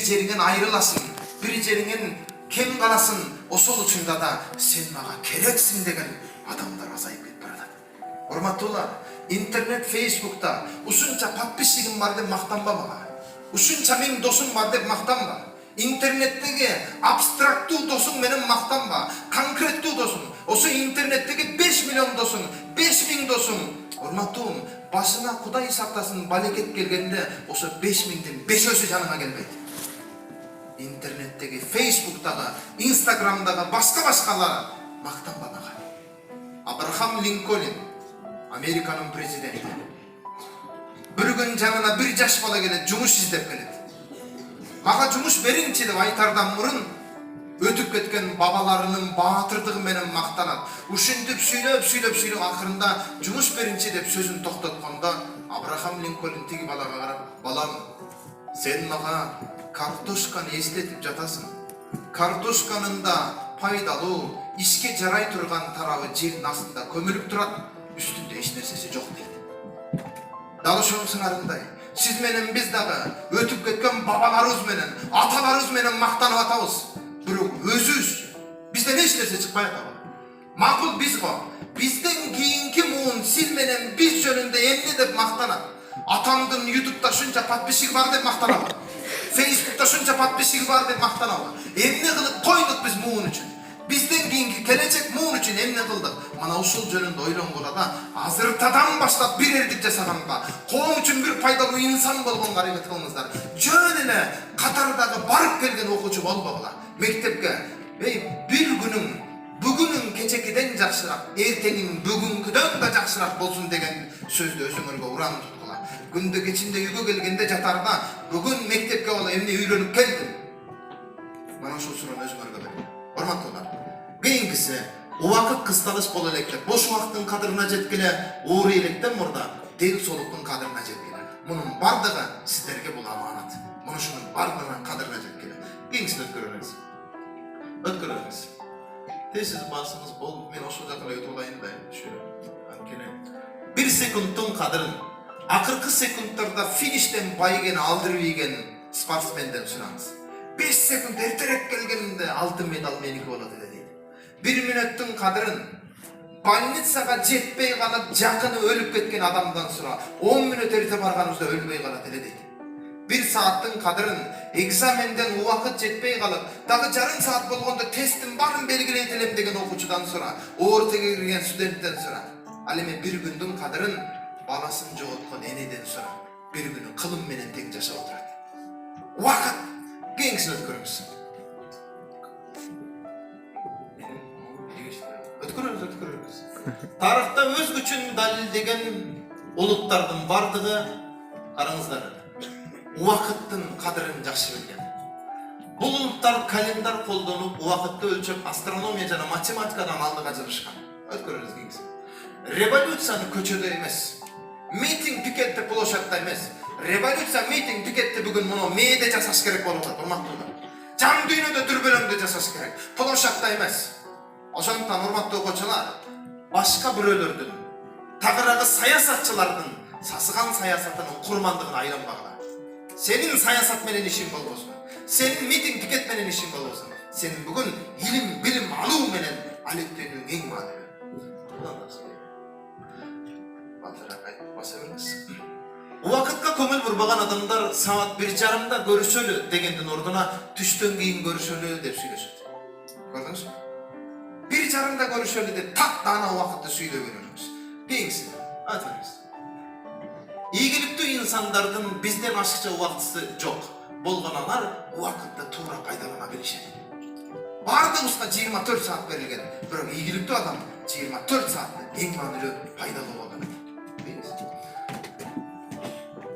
жериңен айрыласың, бир жериңен кем каласың, ошол учурда да сен мага керексиң деген адамдар азайып кетип баратат. Урматтуулар, интернет, фейсбукта ушунча подписчигим бар деп мактанба мага. Ушунча миң досум бар деп мактанба. Интернеттеги абстрактуу досуң менен мактанба. Конкреттүү досуң. Ошо интернеттеги 5 миллион досуң, 5000 досуң. Урматтуум, башына Кудай сактасын балекет келгенде ошо 5000дин 5-өсү жаныңа келбейт. Интернеттеги, фейсбуктагы, инстаграмдагы башка-башкалар мактанба мага. Абрахам Линкольн, Американын президенти. Bir gün жанына bir жаш бала келет, жумуш издеп келет. Мага жумуш бериңчи деп айтардан мурун өтүп кеткен бабаларынын баатырдыгы менен мактанат. Ушинтип сүйлөп акырында жумуш бериңчи деп сөзүн токтоткондо Абрахам Линкольн тиги балага карап, балам, сен мага картошканы эстетип жатасың. Картошканын да пайдалуу, ишке жарай турган тарабы жердин астында көмүлүп турат, үстүндө эч нерсеси жок дейт. Дал ошонун сыңарындай, сиз менен биз дагы өтүп кеткен бабаларыбыз менен, аталарыбыз менен мактанып атабыз. Бирок өзүбүз бизден эч нерсе чыкпай атабы. Макул биз го, бизден кийинки муун сиз менен биз жөнүндө эмне деп мактанат? Атамдын YouTube'да шунча подписчиги бар деп мактанабы? Facebook'ta шунча подписчиги бар деп мактанабы? Эмне кылып койдук биз муун үчүн? Бизден кийинки келечек муун үчүн эмне кылдык? Мана ушул жөнүндө ойлонгула да, азыртадан баштап бир эрдик жасаганга, коом үчүн бир пайдалуу инсан болгонго аракет кылыңыздар. Жөн эле катардагы барып келген окуучу болбогула. Мектепке, бир күнүң бүгүнүң кечекиден жакшыраак, эртеңиң бүгүнкүдөн да жакшыраак болсун деген сөздү өзүңөргө уран туткула. Күндө кечинде үйгө келгенде жатарда, бүгүн мектепке бала эмне үйрөнүп келдим? Мана ушул суроону өзүңөргө берем. Урматтуулар, кийинкиси убакыт кысталыш боло электе, бош убакыттын кадырына жеткиле, уур электен мурда дел соолуктун кадырына жеткиле. Мунун бардыгы сиздерге бул аманат. Мунушунун бардыгынын кадырына жеткиле. Кийинкисин өткөрөбүз. Тез басыңыз болуп, мен ошол жакка өтүп алайын да анткени 1 секундтун кадырын акыркы секундтарда фиништен байгени алдырып ийген спортсменден сураңыз. 5 секунд эртерээк келгенде алтын медаль меники болот эле дейт. 1 мүнөттүн кадырын больницага жетпей калып жакыны өлүп кеткен адамдан сура. 10 мүнөт эрте барганыбызда өлбөй калат эле дейт. 1 сааттын кадырын экзаменден убакыт жетпей калып, дагы жарым саат болгондо тесттин баарын белгилейт элем деген окуучудан сура. Ортого кирген студенттен сура. Ал эми 1 күндүн кадырын баласын жоготкон энеден сура. 1 күнү кылым менен тең жашап отурат. Убакыт кийинкисин өткөрөбүз. Өткөрөбүз. Тарыхта өз күчүн далилдеген улуттардын бардыгы караңыздар. Убакыттын кадырын жакшы билген. Бул улуттар календар колдонуп, убакытты өлчөп, астрономия жана математикадан алдыга жылышкан. Өткөрөбүз кийинкиси. Революцияны көчөдө эмес, митинг пикетте площадьта эмес. Революция, митинг пикетте бүгүн муну мээде жасаш керек болуп атат, урматтуулар. Жан дүйнөдө дүрбөлөңдө жасаш керек, площадьта эмес. Ошондуктан урматтуу окуучулар, башка бирөөлөрдүн, тагыраагы саясатчылардын сасыган саясатынын курмандыгына айланбагыла. Senin саясат менен ишин болбосун, senin митинг пикет менен ишин болбосун, senin бүгүн илим, билим алуу менен алектенүүң эң маанилүү. Убакытка көңүл бурбаган адамдар саат 1:30 көрүшөлү дегендин ордуна түштөн кийин көрүшөлү деп сүйлөшөт. Көрдүңүзбү? 1:30 көрүшөлү деп так даана убакытты сүйлөп үйрөнөбүз. Кийинкиси, айтыңыз. Ийгиликтүү инсандардын бизден ашыкча убактысы жок. Болгон алар убакытты туура пайдалана билишет. Бардыгыбызга 24 саат берилген, бирок ийгиликтүү адам 24 саатты эң маанилүү пайдалуу болгон.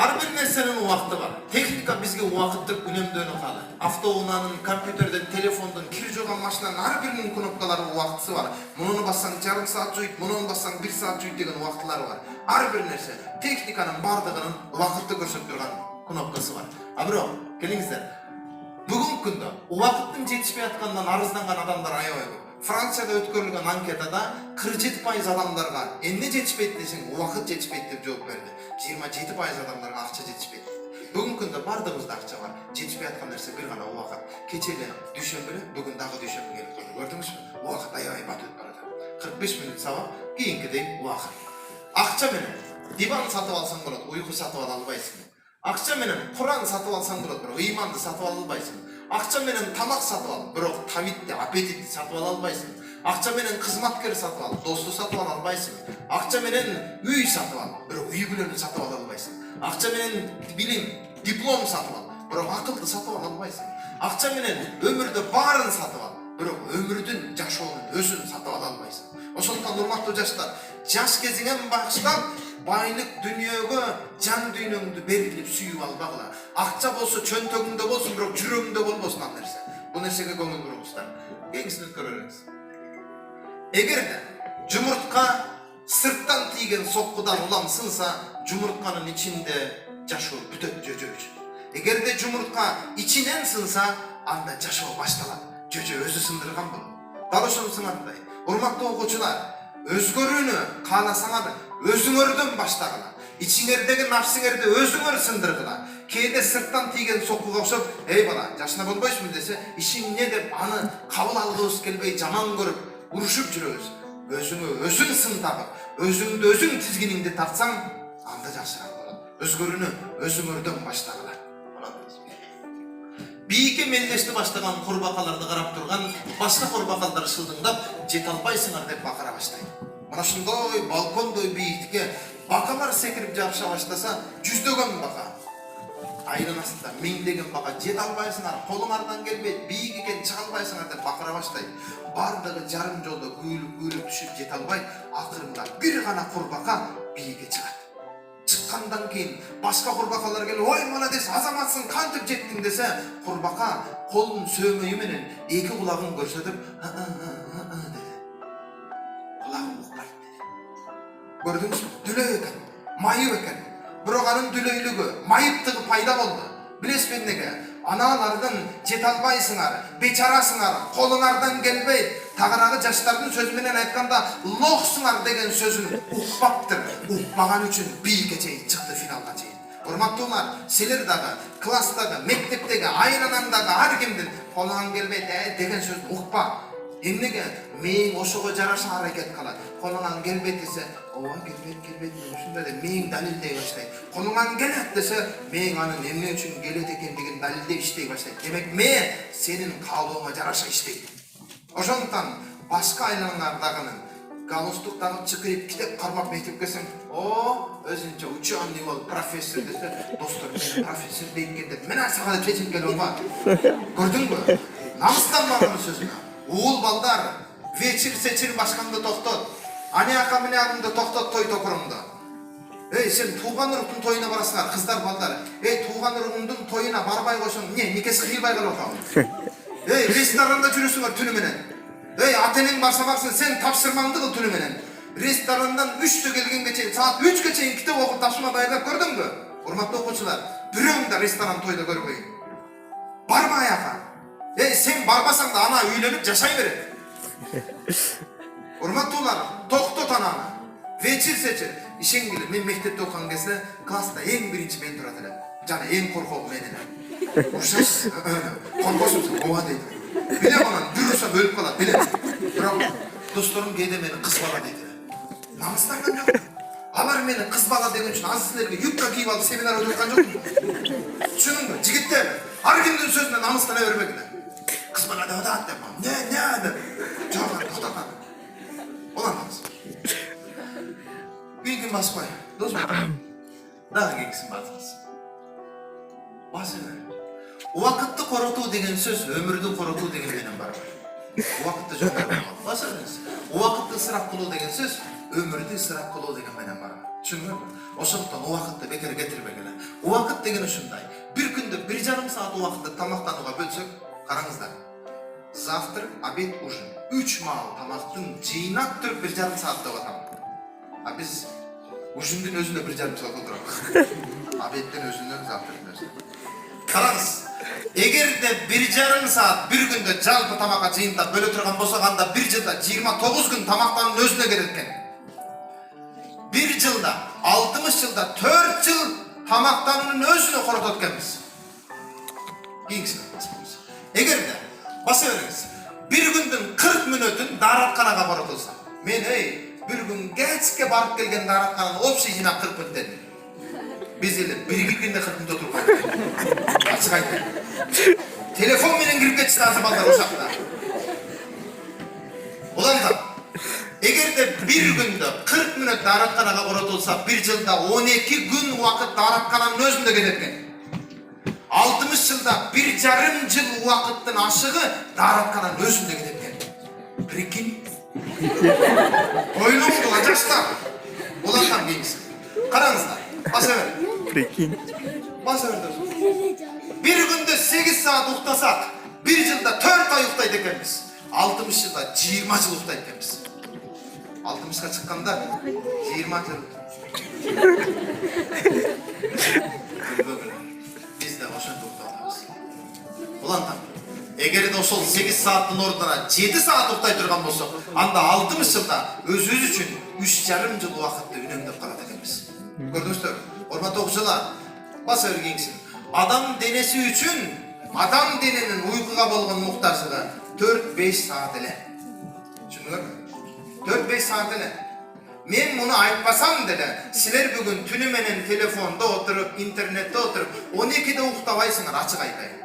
Ар бир нерсенин убакыты бар. Техника бизге убакытты үнөмдөөнү каалайт. Автоунаанын, компьютерден, телефондон, кир жууган машинанын ар биринин кнопкалары убактысы бар. Муну бассаң жарым саат жуйт, муну бассаң 1 саат жуйт деген убактылары бар. Ар бир нерсе техниканын бардыгынын убакытты көрсөтүп турган кнопкасы бар. А бирок, келиңиздер. Бүгүнкү күндө убакыттын жетишпей аткандан арызданган адамдар аябай көп. Францияда өткөрүлгөн анкетада 47% адамдарга эмне жетишпейт десең, убакыт жетишпейт деп жооп берди. 27% адамдарга акча жетишпейт. бүгүнкү күндө бардыгыбызда акча бар. Жетишпей аткан нерсе бир гана убакыт. Кече эле дүйшөмбү эле, бүгүн дагы дүйшөмбү келип калды. Көрдүңүзбү? Убакыт аябай батып өтүп барат. 45 мүнөт сабак, кийинкидей убакыт. Акча менен диван сатып алсаң болот, уйку сатып ала албайсың. Акча менен Куран сатып алсаң болот, бирок ыйманды сатып ала албайсың. Акча менен тамак сатып ал, бирок тамитти, аппетитти сатып ала албайсың. Акча менен кызматкер сатып ал, досту сатып ала албайсың. Акча менен үй сатып ал, бирок үй бүлөнү сатып ала албайсың. Акча менен билим, диплом сатып ал, бирок акылды сатып ала албайсың. Акча менен өмүрдө баарын сатып ал, бирок өмүрдүн жашоонун өзүн сатып ала албайсың. Ошондуктан урматтуу жаштар, жаш кезиңен баштап байлык дүнүйөгө жан дүйнөңдү берилип сүйүп албагыла. Акча болсо чөнтөгүңдө болсун, бирок жүрөгүңдө болбосун ал нерсе. Бул нерсеге көңүл буруңуздар. Кеңесин өткөрө бериңиз. Эгерде жумуртка сырттан тийген соккудан улам сынса, жумуртканын ичинде жашоо бүтөт жөжө үчүн. Эгерде жумуртка ичинен сынса, анда жашоо башталат. Жөжө өзү сындырган болот. Дал ошонусуңардай, урматтуу окуучулар, өзгөрүүнү кааласаңар өзүңөрдөн баштагыла. Ичиңердеги нафсиңерди өзүңөр сындыргыла. Кээде сырттан тийген соккуга окшоп, "Эй бала, жашына болбойсуңбу" десе, "Ишиң эмне" деп аны кабыл алгыбыз келбей жаман көрүп, урушуп жүрөбүз. Өзүңө өзүң сын табып, өзүңдү өзүң тизгиниңди тартсаң, анда жакшыраак болот. Өзгөрүүнү өзүңөрдөн баштагыла. Бийикке мелдешти баштаган курбакаларды карап турган башка курбакалдар шылдыңдап, "Жете албайсыңар" деп бакыра баштайт. Мына ушундай балкондой бийиктикке бакалар секирип жабыша баштаса, жүздөгөн бака, айланасында миңдеген бака "Жете албайсыңар, колуңардан келбейт, бийик экен, чыга албайсыңар" деп бакыра баштайт. Бардыгы жарым жолдо күйүлүп түшүп жете албай, акырында бир гана курбака бийикке чыгат. Чыккандан кийин башка курбакалар келип, "Ой, молодец, азаматсың, кантип жеттиң" десе, курбака колунун сөөмөйү менен эки кулагын көрсөтүп, деди. Кулагым укпайт деди. Көрдүңүзбү? Дүлөй экен, майып экен. Бирок анын дүлөйлүгү, майыптыгы пайда болду. Билесизби эмнеге? Аналардын "Жете албайсыңар, бечарасыңар, колуңардан келбейт", тагыраагы жаштардын сөзү менен айтканда "лохсуңар" деген сөзүн укпаптыр. Укпаган үчүн бийикке чейин чыкты, финалга чейин. Урматтуулар, силер дагы класстагы, мектептеги, айланаңдагы ар кимдин "колуңан келбейт" деген сөзүн укпа. Эмнеге? Мээң ошого жараша аракет кылат. Колуңан келбейт десе, "Ооба, келбейт, ушундай" деп мээң далилдей баштайт. Колуңан келет десе, мээң анын эмне үчүн келет экендигин далилдеп иштей баштайт. Демек, мээ сенин каалооңа жараша иштейт. Ошондуктан башка айланаңардагынын галстук тагып, чыкырып, китеп кармап мектепке келсең, өзүнчө ученый болуп, профессор десе, "Достор, мени профессор дейт экен" деп, "Мына сага" деп чечип келип алба. Көрдүңбү? Намыстанбаган сөзүнө. Уул балдар, вечир-сечир башкаңды токтот. Аняка менагыңды токтот, той токуруңду. Эй, сен тууган уруктун тоюна барасыңар, кыздар балдар. Эй, тууган уругуңдун тоюна барбай койсоң, эмне, никеси кыйылбай калып атабы? Эй, ресторанда жүрөсүңөр түнү менен. Эй, ата-энең барса барсын, сен тапшырмаңды кыл түнү менен. Ресторандан 3-тө келгенге чейин, саат 3-ке чейин китеп окуп тапшырма даярдап көрдүңбү? Урматтуу окуучулар, бирөөң да ресторан тойдо көрбөйүн. Барма аяка. Эй, сен барбасаң да ана үйлөнүп жашай берет. Урматтуулар, токтот ананы. Вечир-сечир. Ишенгиле, мен мектепте окуган кезде класста эң биринчи мен турат элем. Жана эң коркок мен элем. Ушаш, коркосуңсуң, ооба дейт. Билем анан жүрүсөм өлүп калат, билем. Бирок досторум кээде мени кыз бала дейт эле. Намыстанган жок. Алар мени кыз бала деген үчүн азыр силерге юбка кийип алып семинар өтүп аткан жокмун? Түшүнүңбү? Жигиттер, ар кимдин сөзүнө намыстана бербегиле. Кыз бала деп атат деп, не деп. Жок, токтотат. Оламыз. Бийигин баспай, досмор. Дагы кеңесин басыңыз. Басыңыз. Убакытты коротуу деген сөз өмүрдү коротуу деген менен бар. Убакытты жөндөп басыңыз. Убакытты ысырап кылуу деген сөз өмүрдү ысырап кылуу деген менен бар. Түшүндүңбү? Ошондуктан убакытты бекер кетирбегиле. Убакыт деген ушундай. Бир күндө 1,5 саат убакытты тамактанууга бөлсөк, караңыздар. Завтрак, обед, ужин. 3 маал тамактын жыйнап туруп 1,5 саат деп атам. А биз ужиндин өзүнө 1,5 саат отурабыз. Обедтин өзүнөн, завтрактын өзүнөн. Караңыз, эгерде 1,5 саат бир күндө жалпы тамакка жыйынтап бөлө турган болсок, анда 1 жылда 29 күн тамактануунун өзүнө кетет экен. 1 жылда, 60 жылда 4 жыл тамақтануның өзіне қоротот екенбіз. Кийинкисине баспаймыз. Эгерде баса бериңиз, bir күндүн 40 мүнөтүн дааратканага коротулса, мен bir күн кечке барып келген даараткананы общий жинап 40 мүнөт дедим. Биз эле bir киргенде 40 мүнөт отуруп калдык. Ачык айтайын. Телефон менен кирип кетишти азыр балдар ошакта. Уландан эгерде bir күндө 40 мүнөт дааратканага коротулса, bir жылда 12 күн убакыт даараткананын өзүндө кетет экен. 60 жылда 1,5 жыл убакыттын ашыгы даараткананын өзүндө кетет экен. Прикинь. Ойлоңдула жаштар. Уландан кейиңиз. Караңыздар. Баса бер. Прикинь. Баса бер. Bir күндө 8 саат уктасак, 1 жылда 4 ай уктайт экенбиз. 60 жылда 20 жыл уктайт экенбиз. 60га чыкканда 20 жыл. Биз да ошентип уктабыз. Улантам. Эгерде ошол 8 сааттын ордуна 7 саат уктай турган болсок, анда 60 жылда өзүбүз үчүн 3,5 жыл убакытты үнөмдөп калат экенбиз. Көрдүңүздөр? Урматтуу окуучулар, баса бергенсиң. Адам денеси үчүн, адам дененин уйкуга болгон муктаждыгы 4-5 саат эле. Түшүндүңөрбү? 4-5 саат эле. Мен муну айтпасам деле, силер бүгүн түнү менен телефондо отуруп, интернетте отуруп, 12де уктабайсыңар, ачык айтайын.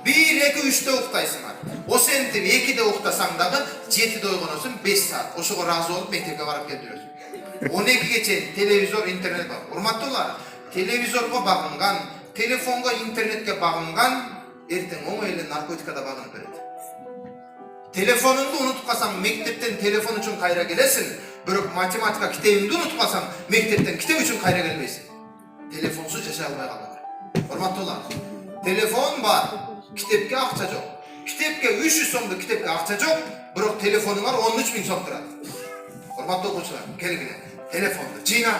1-2-3-те уктайсыңар. Ошентип 2де уктасаң дагы 7де ойгоносуң 5 саат. Ошого ыраазы болуп мектепке барып келип жүрөсүң. 12ге чейин телевизор, интернет бар. Урматтуулар, телевизорго багынган, телефонго, интернетке багынган эртең оңой эле наркотикада багынып берет. Телефонунду унутуп калсаң, мектептен телефон үчүн кайра келесиң, бирок математика китебиңди унутуп калсаң, мектептен китеп үчүн кайра келбейсиң. Телефонсуз жашай албай калдыңар. Урматтуулар, телефон бар, китепке акча жок. Китепке 300 сомдук китепке акча жок, бирок телефонуңар 13.000 сом турат. Урматтуу окуучулар, келгиле, телефонду жыйна,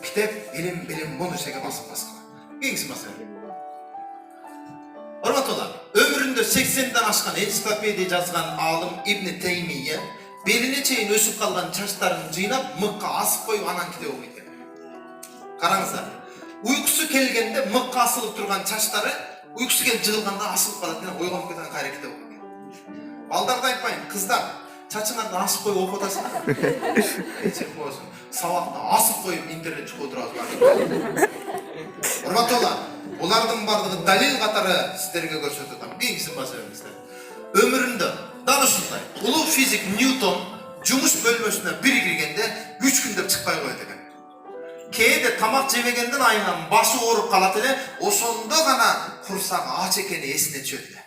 китеп, илим, билим, муну жерге басып баскыла. Кийинкиси басып. Урматтуулар, өмүрүндө 80ден ашкан энциклопедия жазган алым Ибн Теймия белине чейин өсүп калган чачтарын жыйнап, мыкка асып коюп анан китеп окуйт экен. Караңыздар, уйкусу келгенде мыкка асылып турган чачтары уйкусу келип жыгылганда асылып калат экен, ойгонуп кеткен кайра китеп окуйт экен. Балдарды айтпайын, кыздар, чачыңарды асып коюп окуп атасыңар. Эчек болсун, сабакты асып коюп интернет чыгып отурасыңар. Урматтуулар, булардын бардыгы далил катары сиздерге көрсөтүп атам. Кийинкисин баса бериңиздер. Өмүрүндө дал ушундай улуу физик Ньютон жумуш бөлмөсүнө бир киргенде 3 күндөп чыкпай коет экен. Кээде тамак жебегенден айынан башы ооруп калат эле, ошондо гана курсагы ач экени эсине түшөт эле.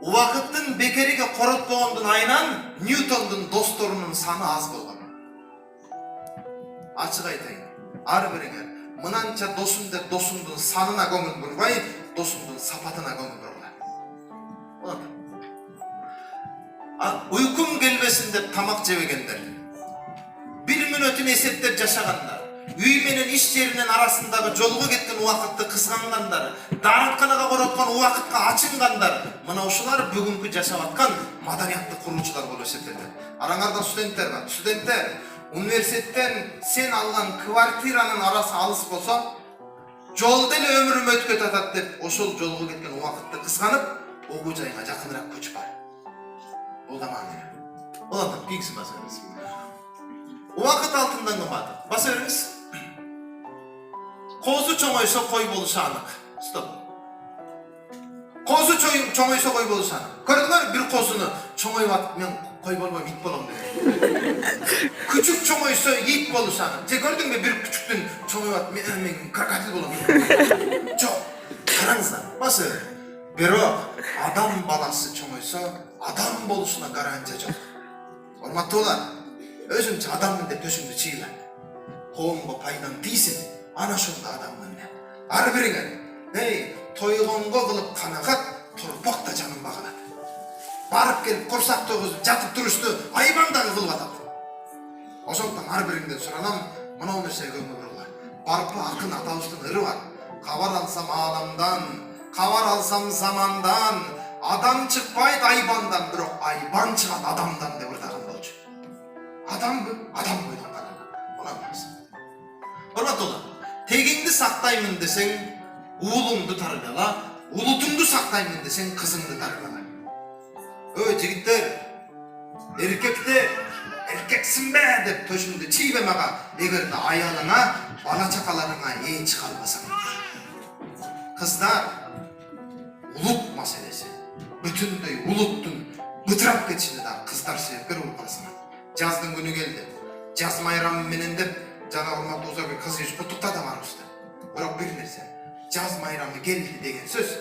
Убакыттын бекериге коротпогондун айынан Ньютондун досторунун саны аз болгон. Ачык айтайын, ар бириңер мынанча досум деп досумдун санына көңүл бурбай, досумдун сапатына көңүл бургула. Уйкум келбесин деп тамак жебегендер, 1 мүнөтүн эсептеп жашагандар, үй менен иш жеринин арасындагы жолго кеткен убакытты кызгангандар, дааратканага короткон убакытка ачынгандар, мына ушулар бүгүнкү жашап аткан маданиятты куруучулар болуп эсептелет. Араңарда студенттер бар. Студенттер, университеттен сен алган квартиранын арасы алыс болсо, жолдо эле өмүрүм өтүп кетат деп, ошол жолго кеткен убакытты кызганып, окуу жайга жакыныраак көчүп бар. Бул да маани. Улантып, кийинкисин баса бериңиз. Убакыт алтындан кымбат. Баса бериңиз. Козу чоңойсо кой болушу анык. Стоп. Козу чоңойсо кой болушу анык. Көрдүңөр, бир козуну чоңоюп атып, мен кой болбойм, ит болом деген. Küçük чоңойсо ит болушу анык. Же көрдүңбү, бир күчүктүн чоңоюп атып, мен крокодил болом. Жок. Караңыздар. Баса. Бирок адам баласы чоңойсо адам болушуна гарантия жок. Урматтуулар, өзүңчө адаммын деп төшүңдү чыйла. Коомго пайдам тийсин, ана ошондо адаммын деп. Ар бириңер, тойгонго кылып канагат, турпак да жанын багалат. Барып келип курсак тогузуп жатып турушту айбандагы кылып атат. Ошондон ар бириңден суранам, мына нерсеге көңүл бургула. Барпы акын атабыздын ыры бар. Кабар алсам ааламдан, кабар алсам замандан, адам чыкпайт айбандан, бирок айбан чыгат адамдан деп ырдаган болчу. Адамбы? Адам бойдон караган. Мына нерсе. Урматтуулар, saktayмын desең, uğulundu targala, ulutundu saktayмын desең, kızındı targala. Jigitler, erkekte erkeksin be dep töşündü çiğbemaga, egerde ayalına, bala çakalarına eğiç kalmasan. Kızlar, ulut meselesi. Bütünдөй uluttun, bıtırap geçini da kızlar sevgir olup kalsın. Жаздың günü geldi. Jaz mayramı menen dep, jana hormatly Ozabek kız еш kutukta da varmıştı. Biroq bir nerse, jaz mayramı geldi degen söz,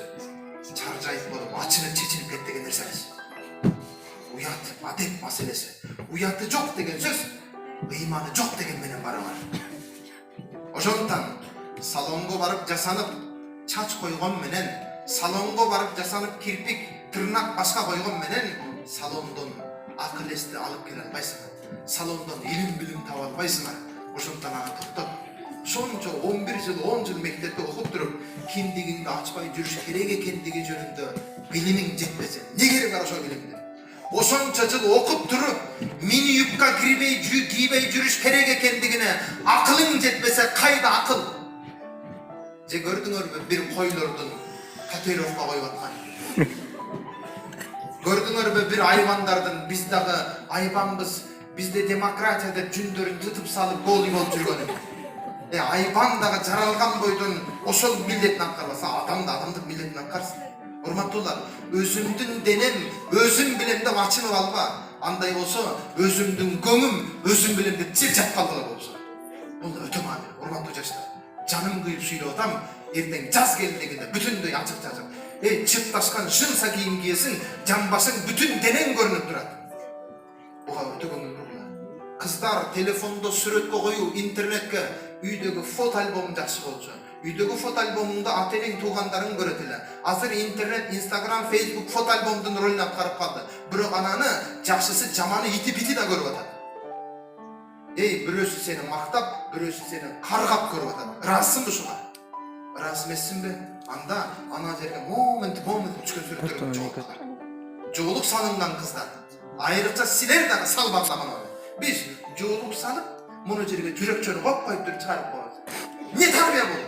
çarjayıp bolup açınıp çeçinip ketти деген nerse эмес. Uyat, adep meselesi. Uyatı жоқ деген söz, ыйманы жоқ деген менен барабар. Ошондуктан салонго барып жасанып, чач койгон менен, salonga barıp jasanıp kirpik, tırnak başka koygun menen salondan akıl esti alıp kele albaysыңар. Salondan ilim bilim taap albaysыңар. Ошондуктан аны токтоп, şonça 11 yıl 10 yıl mektepte okup durup kindigingdi açpay жүрүш керек экендиги жөнүндө билимиң жетпесе, не керек бар ошо билимди? Ошонча yıl okup durup mini yupka giybey жүрүш керек ekendигине акылың жетпесе, кайда акыл? Же көрдүңөрбү bir koylordun татуировка коюп аткан. Gördüңөрбү bir айбандардын biz дагы айбанбыз, bizde demokratiya деп жүндөрүн тытып салып голый болуп жүргөнү. Айбан дагы жаралган бойдон ошол милдетин аткарбаса, адам да адамдык милдетин аткарсын. Урматтуулар, өзүмдүн денем, өзүм билем деп ачынып алба. Андай болсо, өзүмдүн көңүм, өзүм билем деп жеп жаткандыгы болсо. Бул өтө маанилүү, урматтуу жаштар. Жаным кыйып сүйлөп атам, эртең жаз келди дегенде бүтүндөй ачык-чачык. Чыпташкан жынса кийим кийесиң, жамбашың бүтүн денең көрүнүп турат. Буга өтө көңүлдүү. Кыздар телефондо сүрөткө коюу, интернетке үйдөгү фото альбом жакшы болчу. Үйдөгү фото альбомуңда ата-энең туугандарың көрөт эле. Азыр интернет, Instagram, Facebook фото альбомдун ролун аткарып калды. Бирок ананы жакшысы, жаманы ити-бити да көрүп атат. Бирөөсү сени мактап, бирөөсү сени каргап көрүп атат. Ыраазысыңбы ушуга? Ырааз эмессиңби? Анда ана жерге момент түшкөн сүрөттөрүн жоголтуңар. Жоолук салынган кыздар. Айрыкча силер дагы салбаңдар. Биз жоолук салып, муну жерге жүрөкчөнү коюп туруп чыгарып коебуз. Не тарбия бул?